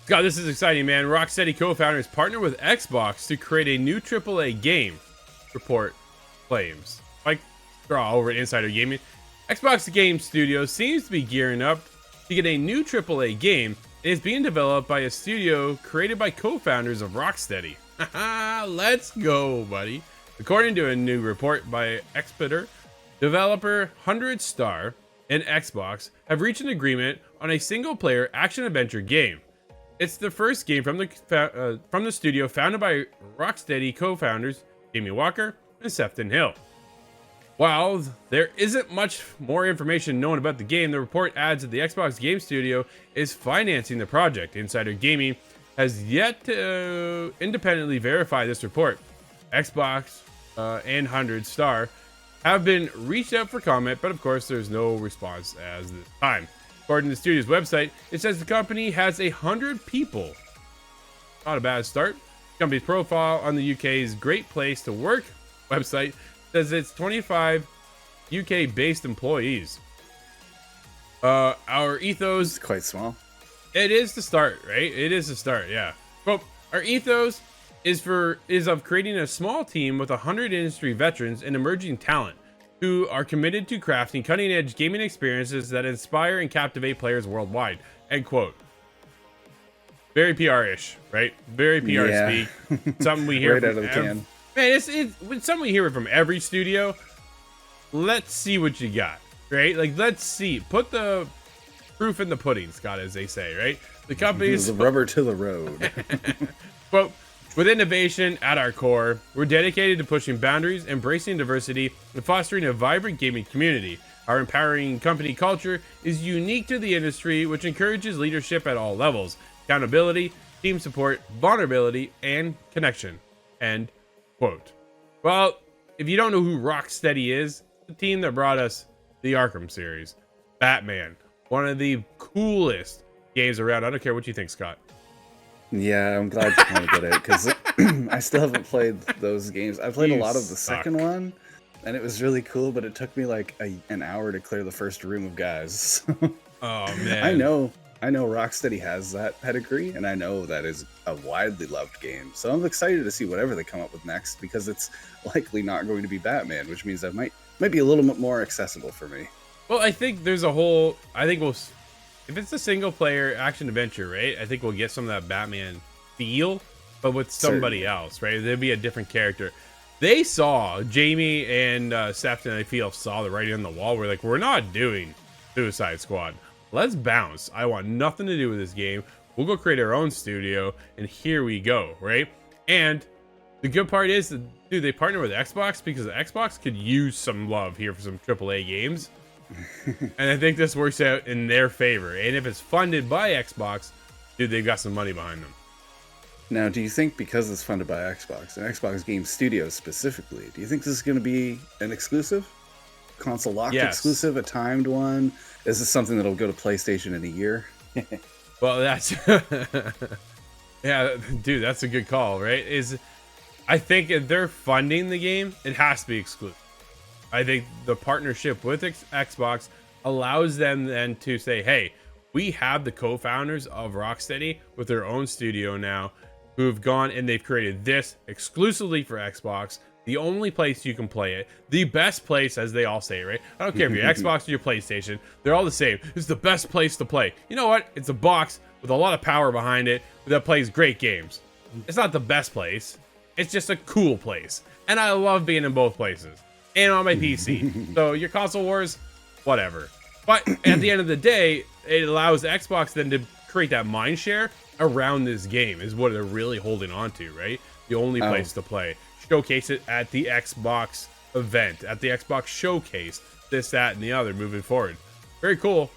Scott, this is exciting, man. Rocksteady co-founders partner with Xbox to create a new AAA game. Report claims. Like draw over at Insider Gaming, Xbox Game Studio seems to be gearing up to get a new AAA game. It is being developed by a studio created by co-founders of Rocksteady. Let's go, buddy. According to a new report by Expediter, developer 100 Star and Xbox have reached an agreement on a single-player action-adventure game. It's the first game from the studio founded by Rocksteady co-founders Jamie Walker and Sefton Hill. While there isn't much more information known about the game, the report adds that the Xbox Game Studio is financing the project. Insider Gaming has yet to independently verify this report. Xbox and 100 Star have been reached out for comment, but of course there's no response as this time. According to the studio's website, it says the company has 100 people. Not a bad start. The company's profile on the UK's Great Place to Work website says it's 25 UK-based employees. Our ethos... It's quite small. It is the start, right? It is the start, yeah. Quote, our ethos is of creating a small team with 100 industry veterans and emerging talent who are committed to crafting cutting-edge gaming experiences that inspire and captivate players worldwide. End quote. Very PR-ish, right? Very PR speak. Something we hear right out of the can. Man, it's something we hear from every studio. Let's see what you got, right? Like, let's see. Put the proof in the pudding, Scott, as they say, right? The company's the rubber to the road. Quote, with innovation at our core, we're dedicated to pushing boundaries, embracing diversity, and fostering a vibrant gaming community. Our empowering company culture is unique to the industry, which encourages leadership at all levels, accountability, team support, vulnerability, and connection. End quote. Well, if you don't know who Rocksteady is, the team that brought us the Arkham series, Batman, one of the coolest games around. I don't care what you think, Scott. Yeah, I'm glad you pointed at it because I still haven't played those games. I played a lot of the second one, and it was really cool, but it took me like an hour to clear the first room of guys. Oh man, I know Rocksteady has that pedigree, and I know that is a widely loved game. So I'm excited to see whatever they come up with next because it's likely not going to be Batman, which means that might be a little bit more accessible for me. Well, I think there's if it's a single player action adventure, right? I think we'll get some of that Batman feel, but with somebody else, right? There'd be a different character. They saw Jamie and Sefton, I feel, saw the writing on the wall. We're like, we're not doing Suicide Squad. Let's bounce. I want nothing to do with this game. We'll go create our own studio, and here we go, right? And the good part is that, dude, they partner with Xbox because Xbox could use some love here for some AAA games. And I think this works out in their favor. And if it's funded by Xbox, dude, they've got some money behind them. Now, do you think because it's funded by Xbox, and Xbox Game Studios specifically, do you think this is going to be an exclusive? Console locked exclusive, a timed one? Is this something that'll go to PlayStation in a year? Well, that's... yeah, dude, that's a good call, right? I think if they're funding the game, it has to be exclusive. I think the partnership with Xbox allows them then to say, hey, we have the co-founders of Rocksteady with their own studio now who've gone and they've created this exclusively for Xbox. The only place you can play it, the best place, as they all say, right? I don't care if you're Xbox or your PlayStation, they're all the same. It's the best place to play. You know what? It's a box with a lot of power behind it that plays great games. It's not the best place. It's just a cool place. And I love being in both places. And on my PC. So your console wars, whatever. But at the end of the day, it allows Xbox then to create that mind share around this game is what they're really holding on to, right? The only place to play. Showcase it at the Xbox event, at the Xbox showcase, this, that, and the other moving forward. Very cool.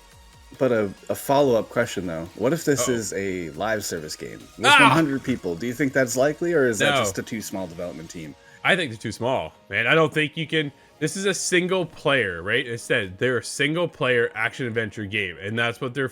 But a follow-up question, though. What if this is a live service game with 100 people? Do you think that's likely, or is that just a too small development team? I think they're too small, man. I don't think you can... This is a single player, right? It said they're a single player action adventure game, and that's what they're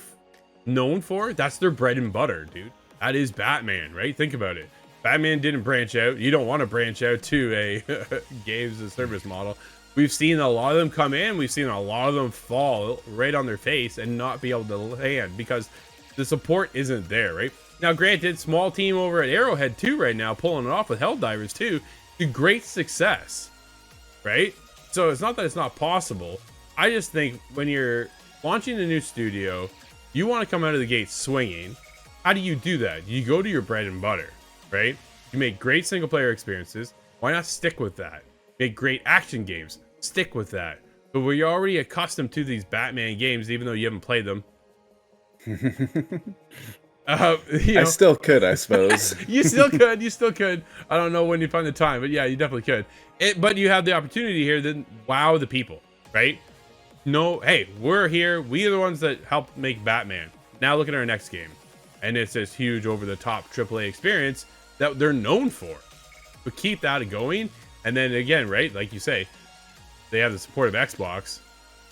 known for. That's their bread and butter, dude. That is Batman, right? Think about it. Batman didn't branch out. You don't want to branch out to a games as a service model. We've seen a lot of them come in. We've seen a lot of them fall right on their face and not be able to land because the support isn't there, right? Now, granted, small team over at Arrowhead too right now, pulling it off with Helldivers too, to great success, right? So it's not that it's not possible. I just think when you're launching a new studio, you want to come out of the gate swinging. How do you do that? You go to your bread and butter, right? You make great single player experiences. Why not stick with that? Make great action games. Stick with that. But we're already accustomed to these Batman games, even though you haven't played them. I still could, I suppose. You still could. I don't know when you find the time, but yeah, you definitely could. But you have the opportunity here to wow the people, right? No, hey, we're here. We are the ones that helped make Batman. Now look at our next game. And it's this huge over-the-top AAA experience that they're known for. But keep that going. And then again, right, like you say, they have the support of Xbox.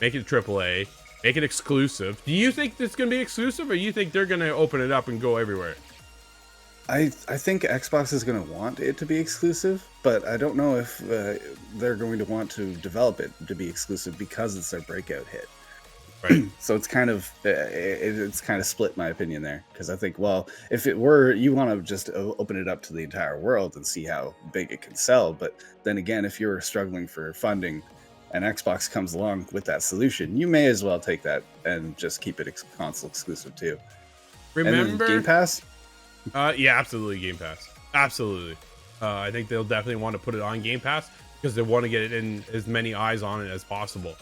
Make it AAA. Make it exclusive. Do you think it's going to be exclusive, or you think they're going to open it up and go everywhere? I think Xbox is going to want it to be exclusive, but I don't know if they're going to want to develop it to be exclusive because it's their breakout hit. Right. So it's kind of split my opinion there, because I think, well, if it were, you want to just open it up to the entire world and see how big it can sell. But then again, if you're struggling for funding and Xbox comes along with that solution, you may as well take that and just keep it console exclusive too. Remember Game Pass? Yeah, absolutely Game Pass. Absolutely. I think they'll definitely want to put it on Game Pass because they want to get it in as many eyes on it as possible.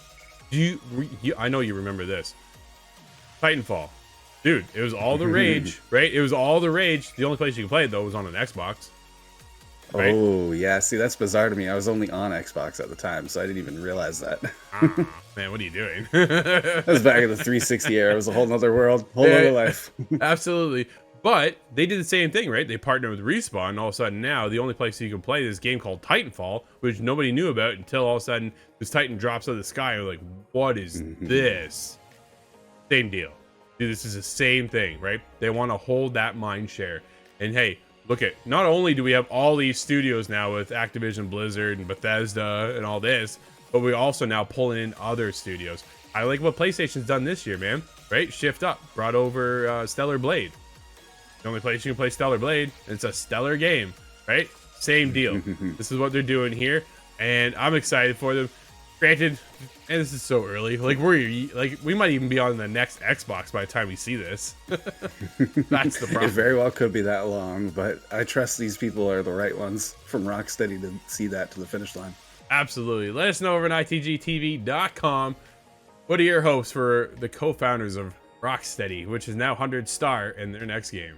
I know you remember this. Titanfall. Dude, it was all the rage, right? It was all the rage. The only place you could play it, though, was on an Xbox. Right? Oh, yeah. See, that's bizarre to me. I was only on Xbox at the time, so I didn't even realize that. Man, what are you doing? That was back in the 360 era. It was a whole nother world, whole other life. Absolutely. But they did the same thing, right? They partnered with Respawn, and all of a sudden now the only place you can play this game called Titanfall, which nobody knew about until all of a sudden this Titan drops out of the sky. And we're like, what is this? Same deal. Dude, this is the same thing, right? They want to hold that mind share. And hey, look at, not only do we have all these studios now with Activision, Blizzard, and Bethesda and all this, but we also now pulling in other studios. I like what PlayStation's done this year, man, right? Shift up, brought over Stellar Blade. The only place you can play Stellar Blade, and it's a stellar game, right? Same deal. This is what they're doing here, and I'm excited for them. Granted, and this is so early, like we might even be on the next Xbox by the time we see this. That's the problem. It very well could be that long, but I trust these people are the right ones from Rocksteady to see that to the finish line. Absolutely. Let us know over at ITGTV.com. What are your hopes for the co-founders of Rocksteady, which is now 100 star in their next game?